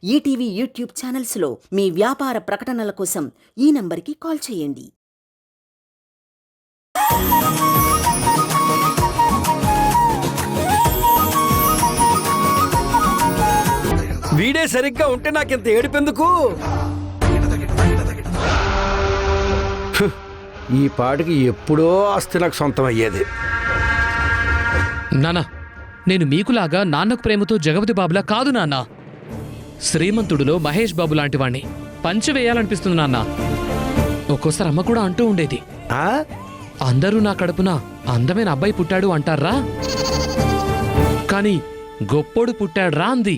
ETV YouTube ఛానల్స్లో మీ వ్యాపార ప్రకటనల కోసం ఈ నంబర్కి కాల్ చేయండి. వీడే సరిగ్గా ఉంటే నాకింత ఏడుపెందుకు? ఈ పాటికి ఎప్పుడో ఆస్తి నాకు సొంతం అయ్యేది. నానా, నేను మీకులాగా నాన్నకు ప్రేమతో జగపతి బాబులా కాదు నాన్న. శ్రీమంతుడులో మహేష్ బాబు లాంటి వాణ్ణి పంచి వేయాలనిపిస్తుంది నాన్న. ఒక్కోసారి అమ్మ కూడా అంటూ ఉండేది, అందరూ నా కడుపున అందమైన అబ్బాయి పుట్టాడు అంటారా, కానీ గొప్పోడు పుట్టాడ్రా అంది.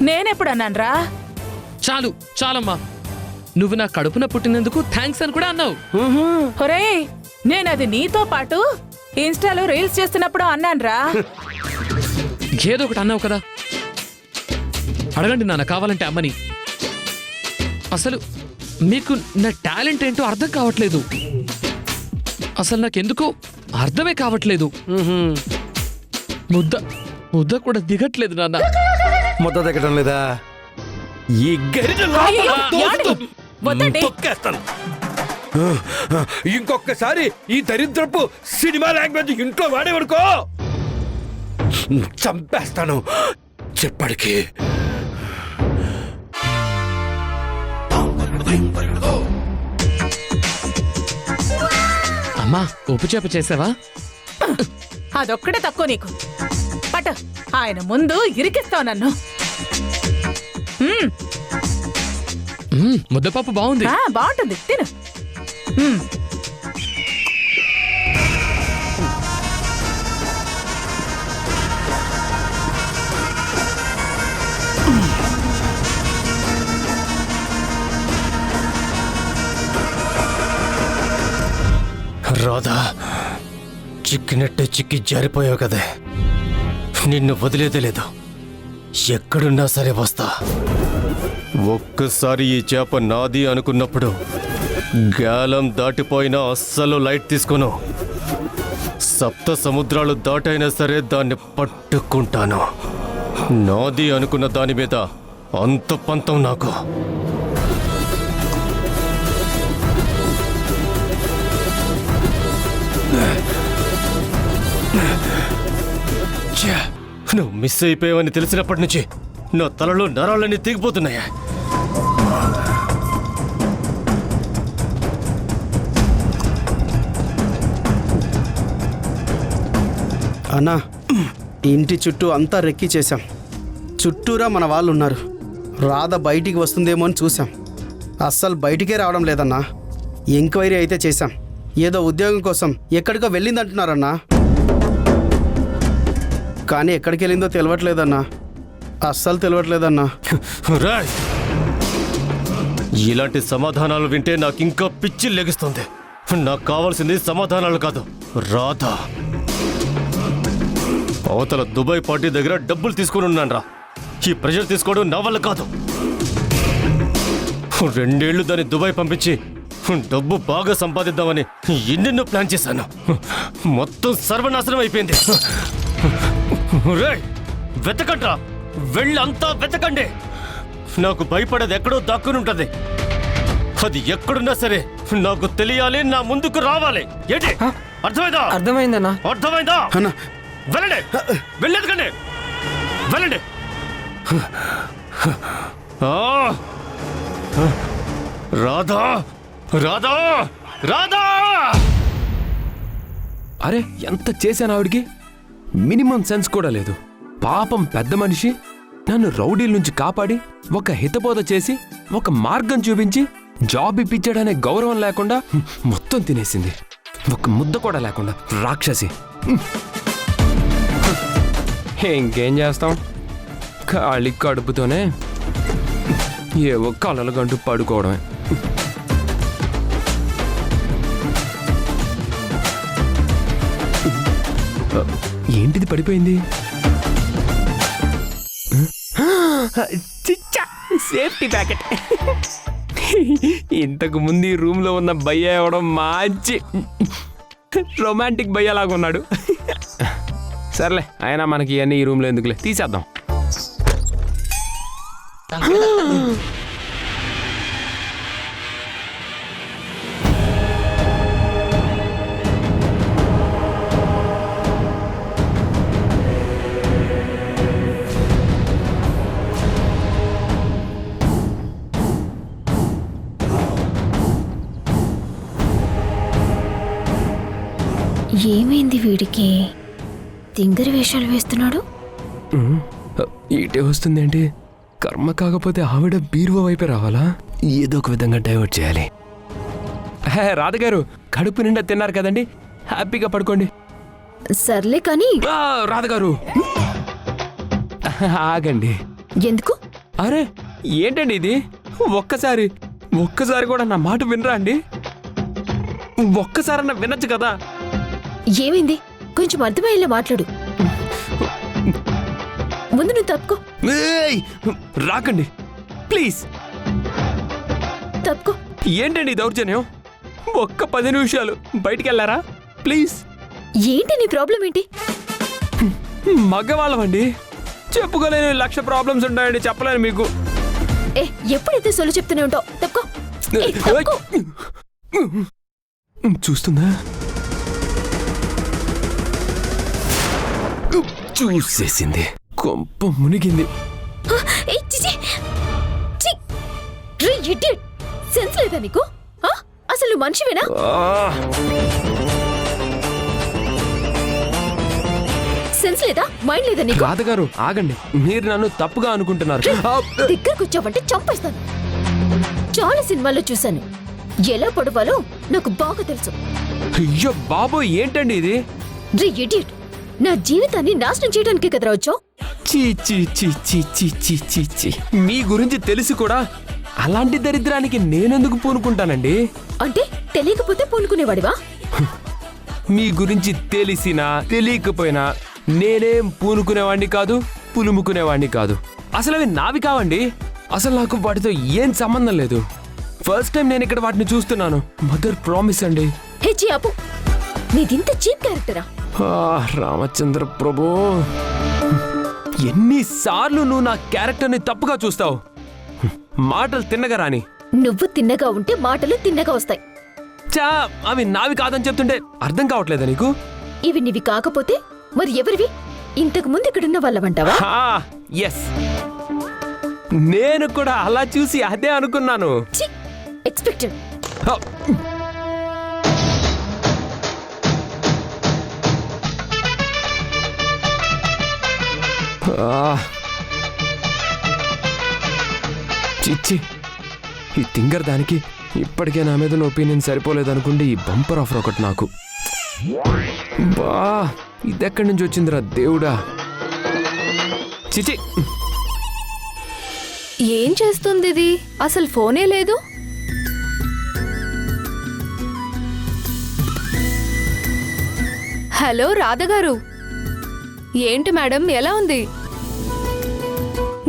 నేనెప్పుడన్నాన్రా? చాలు చాలమ్మా, నువ్వు నా కడుపున పుట్టినందుకు థ్యాంక్స్ అని కూడా అన్నావు. ఒరే, నేనది నీతో పాటు ఇన్స్టాలో రీల్స్ చేస్తున్నప్పుడు అన్నాన్రా. ఏదో ఒకటి అన్నావు కదా. అడగండి నాన్న కావాలంటే అమ్మని. అసలు మీకు నా టాలెంట్ ఏంటో అర్థం కావట్లేదు. అసలు నాకెందుకో అర్థమే కావట్లేదు. ముద్ద కూడా దిగట్లేదు నాన్న. ముద్ద దిగటం లేదా? ఈ తొక్కేస్తాను. ఇంకొకసారి ఈ దరిద్రపు సినిమా లాంగ్వేజ్ ఇంట్లో వాడేవనుకో చంపేస్తాను చెప్పడికి. అమ్మా, ఉప్పు చేప చేసావా? అదొక్కడే తక్కువ నీకు. పట, ఆయన ముందు ఇరికిస్తావు నన్ను. ముద్దపప్పు బాగుంది. బాగుంటుంది, తిను. రాధా, చిక్కినట్టే చిక్కి జారిపోయావు కదే. నిన్ను వదిలేదే లేదు. ఎక్కడున్నా సరే వస్తా. ఒక్కసారి ఈ చేప నాది అనుకున్నప్పుడు గాలం దాటిపోయినా అస్సలు లైట్ తీసుకోను. సప్త సముద్రాలు దాటైనా సరే దాన్ని పట్టుకుంటాను. నాది అనుకున్న దాని మీద అంత పంతం నాకు. నువ్వు మిస్ అయిపోయావని తెలిసినప్పటి నుంచి నా తలలో నరాలన్నీ తెగిపోతున్నాయా? అన్నా, ఇంటి చుట్టూ అంతా రెక్కి చేశాం. చుట్టూరా మన వాళ్ళు ఉన్నారు. రాధ బయటికి వస్తుందేమో అని చూసాం. అస్సలు బయటికే రావడం లేదన్నా. ఎంక్వైరీ అయితే చేశాం. ఏదో ఉద్యోగం కోసం ఎక్కడికో వెళ్ళిందంటున్నారన్నా. కానీ ఎక్కడికి వెళ్ళిందో తెలియట్లేదన్నా. అస్సలు తెలియట్లేదన్నా. రాయ్, ఇలాంటి సమాధానాలు వింటే నాకు ఇంకా పిచ్చి లెగుస్తుంది. నాకు కావాల్సింది సమాధానాలు కాదు, రాధ. అవతల దుబాయ్ పార్టీ దగ్గర డబ్బులు తీసుకుని ఉన్నాను. ఈ ప్రెషర్ తీసుకోవడం నా వల్ల కాదు. 2 ఏళ్లు దాన్ని దుబాయ్ పంపించి డబ్బు బాగా సంపాదిద్దామని ఎన్నెన్నో ప్లాన్ చేశాను. మొత్తం సర్వనాశనం అయిపోయింది. రేయ్, వెతకండ్రా, వెళ్ళంతా వెతకండి. నాకు భయపడేది ఎక్కడో దాక్కుని ఉంటుంది. అది ఎక్కడున్నా సరే నాకు తెలియాలి, నా ముందుకు రావాలి. ఏంటి అర్థమైందా? అర్థమైందన్నా. అర్థమైందా? అన్నా, వెళ్ళండి, వెళ్ళేదుకండి, వెళ్ళండి. రాధా, రాధా, రాధా! అరే, ఎంత చేశాను ఆవిడికి? మినిమం సెన్స్ కూడా లేదు. పాపం పెద్ద మనిషి నన్ను రౌడీల నుంచి కాపాడి, ఒక హితబోధ చేసి, ఒక మార్గం చూపించి, జాబ్ ఇప్పించాడనే గౌరవం లేకుండా మొత్తం తినేసింది. ఒక ముద్ద కూడా లేకుండా రాక్షసి. ఇంకేం చేస్తాం? ఖాళీ కడుపుతోనే ఏవో కలలు గంటూ పడుకోవడమే. ఏంటిది పడిపోయింది? Safety packet. ఇంతకు ముందు ఈ రూమ్ లో ఉన్న భయ్య అవడం మంచి రొమాంటిక్ భయ్యలాగా ఉన్నాడు. సర్లే, అయినా మనకి ఇవన్నీ ఈ రూమ్లో ఎందుకులే, తీసేద్దాం. ఏమైంది వీడికి? తింగరి వేషాలు వేస్తున్నాడు. ఇటే వస్తుందేంటి? కర్మ కాకపోతే ఆవిడ బీరువా వైపే రావాలా? ఏదో ఒక విధంగా డైవర్ట్ చేయాలి. రాధగారు, కడుపు నిండా తిన్నారు కదండి, హ్యాపీగా పడుకోండి. సర్లే కానీ రాధగారు ఆగండి. ఎందుకు? అరే ఏంటండి ఇది? ఒక్కసారి కూడా నా మాట వినరా అండి? ఒక్కసారన్నా వినొచ్చు కదా. ఏమైంది? కొంచెం అర్థమయ్యేలా మాట్లాడు. ముందు నువ్వు తప్పుకో. ఏయ్, రాకండి ప్లీజ్. తప్పుకో. ఏంటండి దౌర్జన్యం? ఒక్క 10 నిమిషాలు బయటికి వెళ్ళారా ప్లీజ్? ఏంటి నీ ప్రాబ్లం ఏంటి? మగవాళ్ళమండి, చెప్పుకోలేని 1,00,000 ప్రాబ్లమ్స్ ఉంటాయండి, చెప్పలేను మీకు. ఏ ఎప్పుడైతే సొల్లు చెప్తూనే ఉంటావు. తప్పుకో. ఏ, తప్పుకో. చూస్తుందా? చూసేసింది, కొంప మునిగింది. ఏ, చిచి. ఛీ! రే ఇడియట్! సెన్స్ లేదా నీకు? ఆ? అసలు నువ్వు మనిషివేనా? సెన్స్ లేదా? మైండ్ లేదా నీకు? రాధగారు ఆగండి, మీరు నన్ను తప్పుగా అనుకుంటున్నారు. దగ్గరకు వచ్చావంటే చంపేస్తాను. చాలా సినిమాల్లో చూశాను. ఎలా పడవాలో నాకు బాగా తెలుసు. అయ్యో బాబోయ్, ఏంటండి ఇది? రే ఇడియట్! నా జీవితాన్ని నాశనం చేయడానికే కదరా వచ్చావు? చీ చీ చీ చీ చీ చీ చీ చీ. మీ గురించి తెలిసి కూడా అలాంటి దరిద్రానికి నేనెందుకు పూనుకుంటానండి? అంటే తెలియకపోతే పూనుకునేవాడివా? మీ గురించి తెలిసినా తెలియకపోయినా నేనేం పూనుకునేవాడిని కాదు, పులుముకునేవాడిని కాదు. అసలు అవి నావి కావండి. అసలు నాకు వాటితో ఏం సంబంధం లేదు. ఫస్ట్ టైం నేను ఇక్కడ వాటిని చూస్తున్నాను. మదర్ ప్రామిస్ అండి. హే చీ ఆపు. నీదింత చీప్ క్యారెక్టరా? రామచంద్ర ప్రభు, ఎన్నిసార్లు నువ్వు నా క్యారెక్టర్ని తప్పుగా చూస్తావు? మాటలు తిన్నగా రాని. నువ్వు తిన్నగా ఉంటే మాటలు తిన్నగా వస్తాయి. చా, అవి నావి కాదని చెప్తుంటే అర్థం కావట్లేదా నీకు? ఇవి నీవి కాకపోతే మరి ఎవరివి? ఇంతకు ముందు ఇక్కడున్న వాళ్ళవంటావా? ఎస్, నేను కూడా అలా చూసి అదే అనుకున్నాను. ఎక్స్పెక్టెడ్. చిచ్చి, ఈ తింగర్ దానికి ఇప్పటికే నా మీద ఒపీనియన్ సరిపోలేదనుకుంటే ఈ బంపర్ ఆఫర్ ఒకటి నాకు. బా, ఇదెక్కడి నుంచి వచ్చిందిరా దేవుడా. చిచి, ఏం చేస్తుంది ఇది? అసలు ఫోనే లేదు. హలో రాధగారు. ఏంటి మేడం, ఎలా ఉంది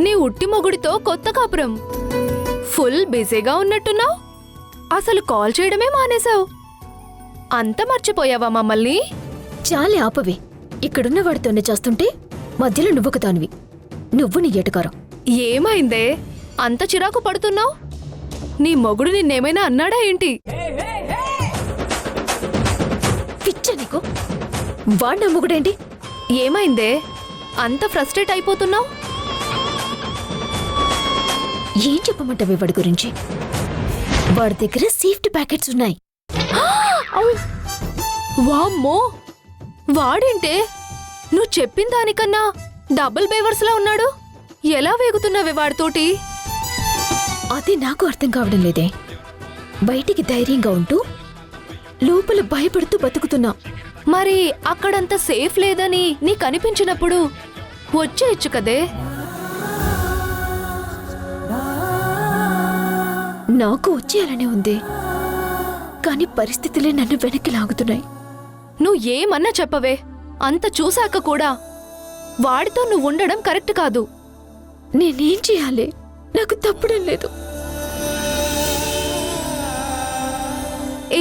నీ ఉట్టి మొగుడితో కొత్త కాపురం? ఫుల్ బిజీగా ఉన్నట్టున్నావు. అసలు కాల్ చేయడమే మానేశావు. అంత మర్చిపోయావా మమ్మల్ని? చాలే ఆపవి. ఇక్కడున్న వాడితోనే చేస్తుంటే మధ్యలో నువ్వొక దానివి. నువ్వు నీ ఎటకారం. ఏమైందే అంత చిరాకు పడుతున్నావు? నీ మొగుడు నిన్నేమైనా అన్నాడా ఏంటి? పిచ్చా నీకు? వాడు నా మొగుడేంటి? ఏమైందే అంత ఫ్రస్ట్రేట్ అయిపోతున్నావు? ఏం చెప్పమంటావే వాడి గురించి? వాడి దగ్గర సేఫ్టీ ప్యాకెట్స్ ఉన్నాయి. వామ్మో, వాడేంటే నువ్వు చెప్పిన దానికన్నా డబుల్ బేవర్స్ లా ఉన్నాడు. ఎలా వేగుతున్నావే వాడితోటి? అది నాకు అర్థం కావడం లేదే. బయటికి ధైర్యంగా ఉంటూ లోపల భయపడుతూ బతుకుతున్నా. మరి అక్కడంత సేఫ్ లేదని నీకు అనిపించినప్పుడు వచ్చేయచ్చు కదే. నాకు వచ్చేయాలనే ఉంది, కానీ పరిస్థితులే నన్ను వెనక్కి లాగుతున్నాయి. నువ్వు ఏమన్నా చెప్పవే, అంత చూశాక కూడా వాడితో నువ్వు ఉండడం కరెక్ట్ కాదు. నేనేం చేయాలి? నాకు తప్పడం లేదు.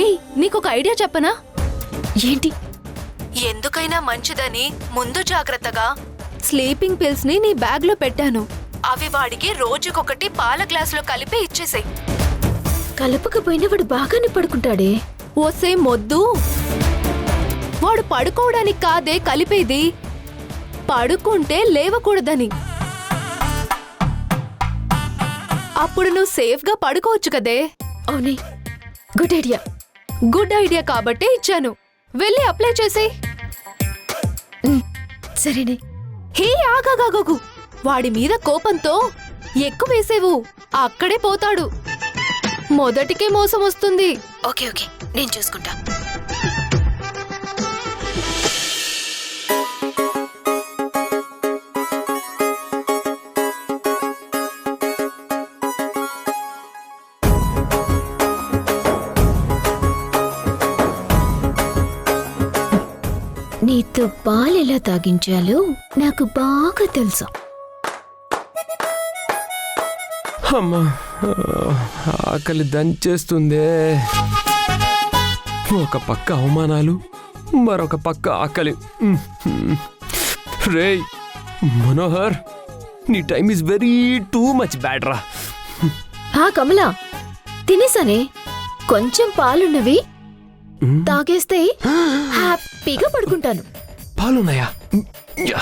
ఏయ్, నీకొక ఐడియా చెప్పనా? ఏంటి? ఎందుకైనా మంచిదని ముందు జాగ్రత్తగా స్లీపింగ్ పిల్స్ ని నీ బ్యాగ్ లో పెట్టాను. అవి వాడికి రోజుకొకటి పాల గ్లాసులో కలిపి ఇచ్చేసాయి. కలపకపోయినా వాడు బాగానే పడుకుంటాడే. ఓసే మొద్దు, వాడు పడుకోవడానికి కాదే కలిపేది, పడుకుంటే లేవకూడదని. అప్పుడు నువ్వు సేఫ్గా పడుకోవచ్చు కదే. అవునే, గుడ్ ఐడియా. గుడ్ ఐడియా కాబట్టే ఇచ్చాను. వెళ్ళి అప్లై చేసేయ్. సరేనే. హే ఆగాగాగు, వాడి మీద కోపంతో ఎక్కువ వేసేవు, అక్కడే పోతాడు. మొదటికే మోసం వస్తుంది. ఓకే ఓకే, నేను చూసుకుంటా. నీతో పాలు ఎలా తాగించాలో నాకు బాగా తెలుసు. అమ్మా, ఆకలి దంచేస్తుందే. ఒక పక్క అవమానాలు, మరొక పక్క ఆకలి. రేయ్ మనోహర్, నీ time is very too much bad రా. కమలా, తినేసానే. కొంచెం పాలున్నవి తాగేస్తే హ్యాపీగా పడుకుంటాను. పాలున్నాయా? యా.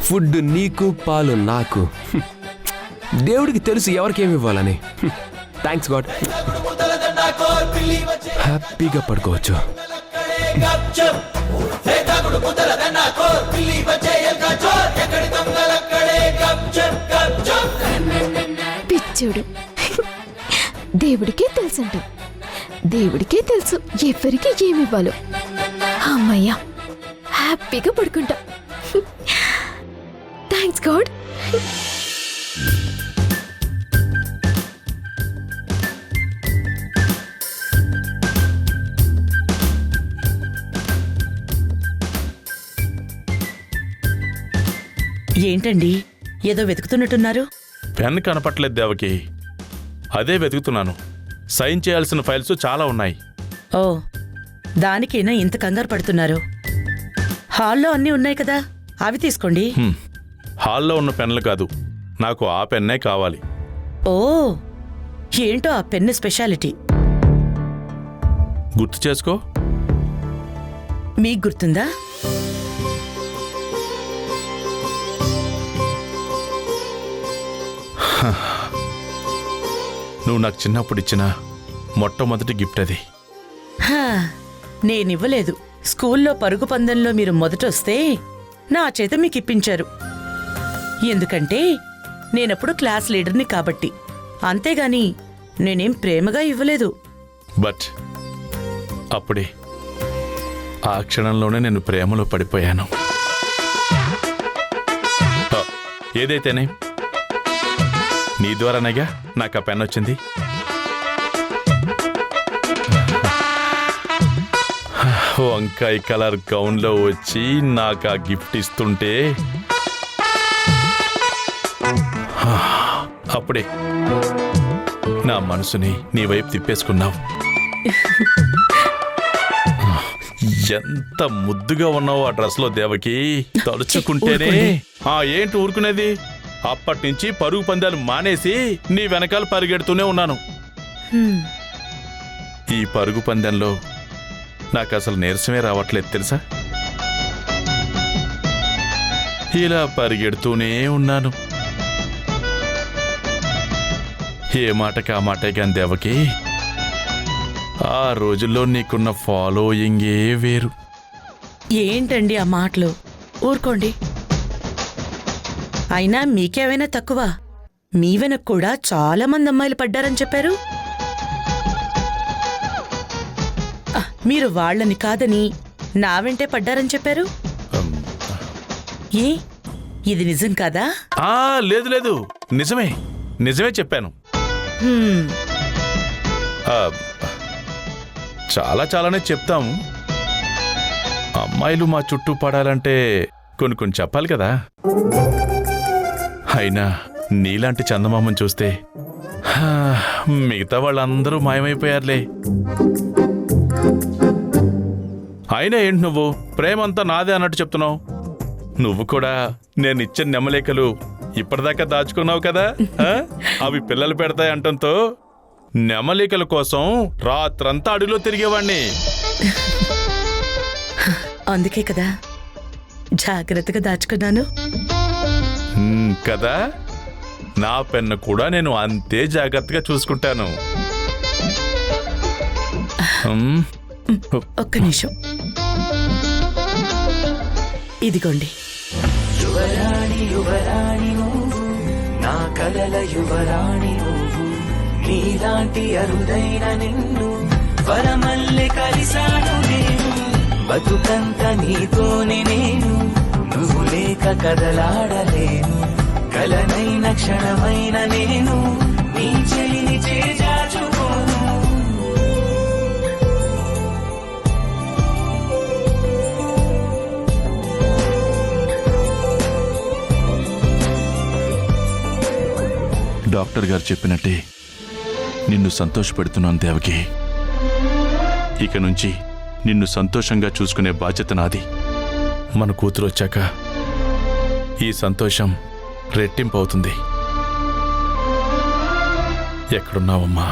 ఫుడ్ నీకు, పాలు నాకు. దేవుడికి తెలుసు ఎవరికేమి ఇవ్వాలని. Thanks God. హ్యాపీగా పడుకోవచ్చు. పిచ్చుడు, దేవుడికే తెలుసంట. దేవుడికే తెలుసు ఎవరికి ఏమివ్వాలో. అమ్మయ్యా, హ్యాపీగా పడుకుంటా. Thanks God. ఏంటండి, ఏదో వెతుకుతున్నట్టున్నారు? పెన్ కనపట్లేదు దేవకి, అదే వెతుకుతున్నాను. సైన్ చేయాల్సిన ఫైల్స్ చాలా ఉన్నాయి. ఓ, దానికైనా ఇంత కంగారు పడుతున్నారు? హాల్లో అన్నీ ఉన్నాయి కదా, అవి తీసుకోండి. హాల్లో ఉన్న పెన్నులు కాదు, నాకు ఆ పెన్నే కావాలి. ఓ, ఏంటో ఆ పెన్ను స్పెషాలిటీ? గుర్తు చేసుకో. మీకు గుర్తుందా? నువ్వు నాకు చిన్నప్పుడు ఇచ్చిన మొట్టమొదటి గిఫ్ట్ అది. హా, నేనివ్వలేదు. స్కూల్లో పరుగు పందెంలో మీరు మొదటొస్తే నా చేత మీకు ఇప్పించారు. ఎందుకంటే నేనప్పుడు క్లాస్ లీడర్ని కాబట్టి. అంతేగాని నేనేం ప్రేమగా ఇవ్వలేదు. బట్ అప్పుడే ఆ క్షణంలోనే నేను ప్రేమలో పడిపోయాను. ఏదైతేనే నీ ద్వారానేగా నాకు ఆ పెన్ వచ్చింది. వంకాయ కలర్ గౌన్లో వచ్చి నాకు ఆ గిఫ్ట్ ఇస్తుంటే అప్పుడే నా మనసుని నీ వైపు తిప్పేసుకున్నావు. ఎంత ముద్దుగా ఉన్నావు ఆ డ్రెస్ లో దేవకి, తలుచుకుంటేనే. ఏంటి ఊరుకునేది? అప్పటి నుంచి పరుగు పందాలు మానేసి నీ వెనకాల పరిగెడుతూనే ఉన్నాను. ఈ పరుగు పందెంలో నాకు అసలు నీరసమే రావట్లేదు తెలుసా. ఇలా పరిగెడుతూనే ఉన్నాను. ఏ మాటకి ఆ మాటే కాని దేవకి, ఆ రోజుల్లో నీకున్న ఫాలోయింగే వేరు. ఏంటండి ఆ మాటలు? ఊరుకోండి. అయినా మీకేమైనా తక్కువ? మీ వెనక కూడా చాలా మంది అమ్మాయిలు పడ్డారని చెప్పారు. మీరు వాళ్ళని కాదని నా వెంటే పడ్డారని చెప్పారు. ఏ, ఇది నిజం కాదా? లేదు లేదు, నిజమే నిజమే చెప్పాను. చాలానే చెప్తాము. అమ్మాయిలు మా చుట్టూ పడాలంటే కొన్ని చెప్పాలి కదా. అయినా నీలాంటి చందమామని చూస్తే మిగతా వాళ్ళందరూ మాయమైపోయారులే. అయినా ఏంటి నువ్వు ప్రేమంతా నాదే అన్నట్టు చెప్తున్నావు? నువ్వు కూడా నేను ఇచ్చిన నెమలేకలు ఇప్పటిదాకా దాచుకున్నావు కదా, ఆ? అవి పిల్లలు పెడతాయి అంటంతో నెమలికల కోసం రాత్రంతా అడవిలో తిరిగేవాణ్ణి. అందుకే కదా జాగ్రత్తగా దాచుకున్నాను. కదా, నా పెన్ను కూడా నేను అంతే జాగ్రత్తగా చూసుకుంటాను. ఒక్క నిమిషం. ఇదిగోండి. యువరాణి యువరాణి నువ్వు, నా కలల యువరాణి నువ్వు, నీలాంటి అరుదైన నిన్ను వరమల్లె కలిసాను నేను, బతుకంత నీతోనే నేను, నువ్వు లేక కదలాడలేను, కలనైన క్షణమైన నేను నీ చెలిని చేజాచుకోను. డాక్టర్ గారు చెప్పినట్టే నిన్ను సంతోషపెడుతున్నాను దేవకి. ఇక నుంచి నిన్ను సంతోషంగా చూసుకునే బాధ్యత నాది. మన కూతురు వచ్చాక ఈ సంతోషం రెట్టింపు అవుతుంది. ఎక్కడున్నావమ్మా?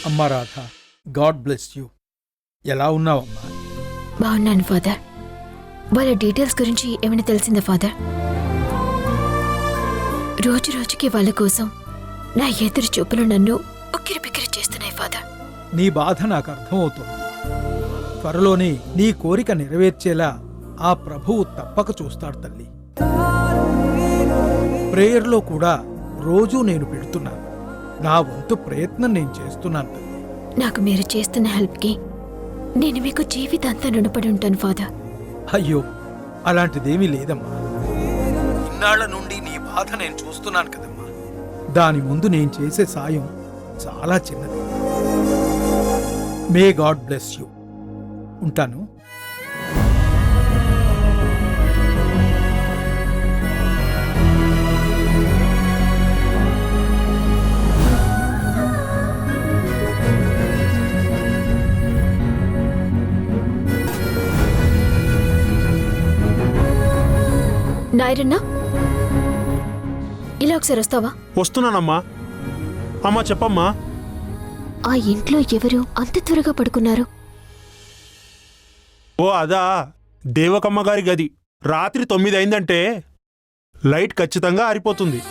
అమ్మా రాధ, గాడ్ బ్లెస్ యూ. ఎలా ఉన్నావమ్మా? బాగున్నాను ఫాదర్. వాళ్ళ డీటెయిల్స్ గురించి ఏమైనా తెలిసిందా ఫాదర్? రోజు రోజుకి వాళ్ళ కోసం నా ఎదురు చూపులు నన్ను ఉక్కిరి బిక్కిరి చేస్తున్నాయి ఫాదర్. నీ బాధ నాకు అర్థమవుతుంది. త్వరలోనే నీ కోరిక నెరవేర్చేలా ఆ ప్రభువు తప్పక చూస్తాడు తల్లి. ప్రేయర్లో కూడా రోజూ నేను పెడుతున్నాను. నా వంతు ప్రయత్నం నేను చేస్తున్నాను తల్లి. నాకు మీరు చేస్తున్న హెల్ప్కి నేను మీకు జీవితాంతం రుణపడి ఉంటాను ఫాదర్. అయ్యో, అలాంటిదేమీ లేదమ్మా. ఇన్నాళ్ల నుండి నీ బాధ నేను చూస్తున్నాను కదమ్మా. దాని ముందు నేను చేసే సాయం చాలా చిన్నది. May God bless you. ఉంటాను. నాయరన్నా, ఇలా ఒకసారి వస్తావా? వస్తున్నానమ్మా. అమ్మా చెప్పమ్మా. ఆ ఇంట్లో ఎవరు అంత త్వరగా పడుకున్నారు? ఓ అదా, దేవకమ్మ గారి గది. రాత్రి 9 అయిందంటే లైట్ ఖచ్చితంగా ఆరిపోతుంది.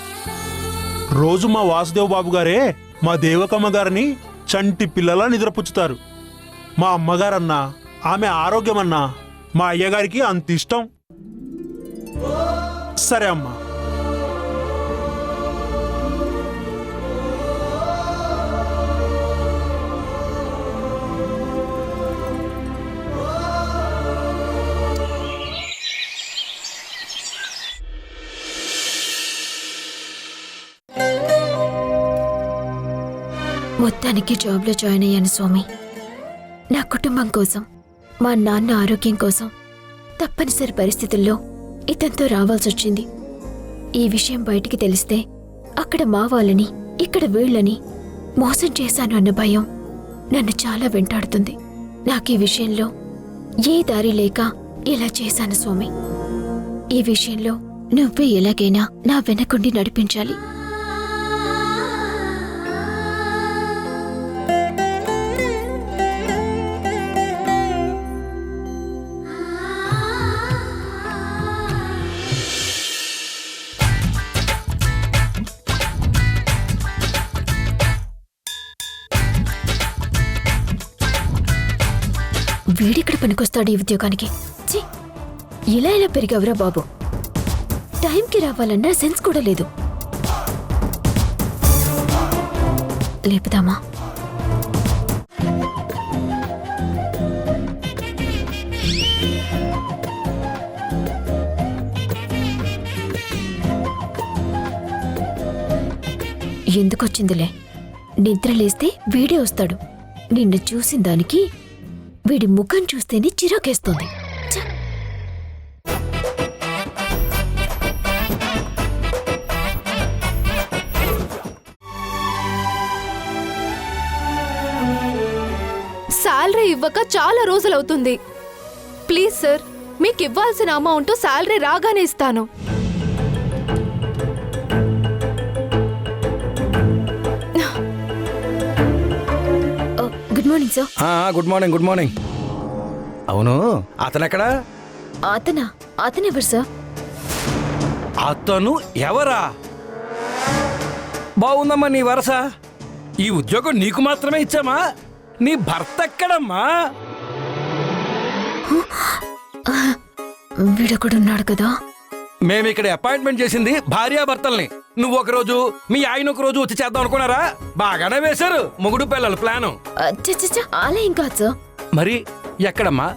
రోజు మా వాసుదేవ్ బాబు గారే మా దేవకమ్మ గారిని చంటి పిల్లలా నిద్రపుచ్చుతారు. మా అమ్మగారన్నా, ఆమె ఆరోగ్యమన్నా మా అయ్యగారికి అంత ఇష్టం. సరే అమ్మా. మొత్తానికి జాబ్లో జాయిన్ అయ్యాను స్వామి. నా కుటుంబం కోసం, మా నాన్న ఆరోగ్యం కోసం తప్పనిసరి పరిస్థితుల్లో ఇతనితో రావాల్సొచ్చింది. ఈ విషయం బయటికి తెలిస్తే అక్కడ మా వాళ్ళని, ఇక్కడ వీళ్ళని మోసం చేశాను అన్న భయం నన్ను చాలా వెంటాడుతుంది. నాకు ఈ విషయంలో ఏ దారి లేక ఇలా చేశాను స్వామి. ఈ విషయంలో నువ్వే ఎలాగైనా నా వెనకుండి నడిపించాలి. వీడిక్కడ పనికొస్తాడు ఈ ఉద్యోగానికి. ఛీ, ఇలా ఇలా పెరిగావురా బాబు. టైంకి రావాలన్నా సెన్స్ కూడా లేదు. లేపుదామా? ఎందుకొచ్చిందిలే, నిద్ర లేస్తే వీడే వస్తాడు. నిన్ను చూసిన దానికి వీడి ముఖం చూస్తేనే చిరాకేస్తోంది. ఛ! శాలరీ ఇవ్వక చాలా రోజులవుతుంది. ప్లీజ్ సార్, మీకు ఇవ్వాల్సిన అమౌంట్ శాలరీ రాగానే ఇస్తాను. Good morning sir. Good morning, good morning. అవును, అతనెక్కడా? అతనెవరు సార్? అతను ఎవరా? బాగుందమ్మా నీ వరస. ఈ ఉద్యోగం నీకు మాత్రమే ఇచ్చామా? నీ భర్త ఎక్కడమ్మా? వీడొకడున్నాడు కదా. మేమిక్కడ అపాయింట్మెంట్ చేసింది భార్యాభర్తల్ని. నువ్వు ఒక రోజు, మీ ఆయన ఒక రోజు వచ్చి చేద్దాం అనుకున్నారా? బాగానే వేశారు మొగుడు పిల్లల ప్లాను. అలా ఏం కాదు సార్. మరి ఎక్కడమ్మా,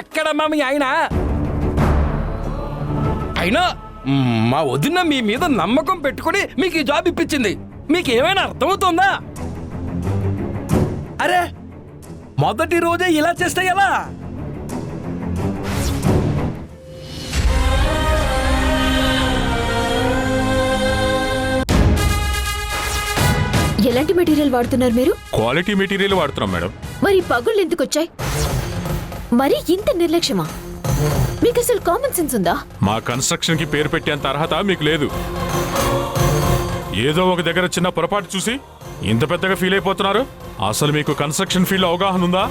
ఎక్కడమ్మా మీ ఆయన? అయినా మా వదిన మీ మీద నమ్మకం పెట్టుకుని మీకు ఈ జాబ్ ఇప్పించింది. మీకేమైనా అర్థమవుతుందా? అరే, మొదటి రోజే ఇలా చేస్తే ఎలా? ఎలాంటి మెటీరియల్ వాడుతున్నారు మీరు? క్వాలిటీ మెటీరియల్ వాడుతున్నాం మేడం. మరి పగుళ్ళు ఎందుకు వచ్చాయి? మరి ఇంత నిర్లక్ష్యమా? మీకు అసలు కామన్ సెన్స్ ఉందా? మా కన్స్ట్రక్షన్ కి పేరు పెట్టేంత అర్హత మీకు లేదు. ఏదో ఒక దగ్గర చిన్న పొరపాటు చూసి ఇంత పెద్దగా ఫీల్ అయిపోతున్నారు. అసలు మీకు కన్స్ట్రక్షన్ ఫీల్డ్ అవగాహన ఉందా?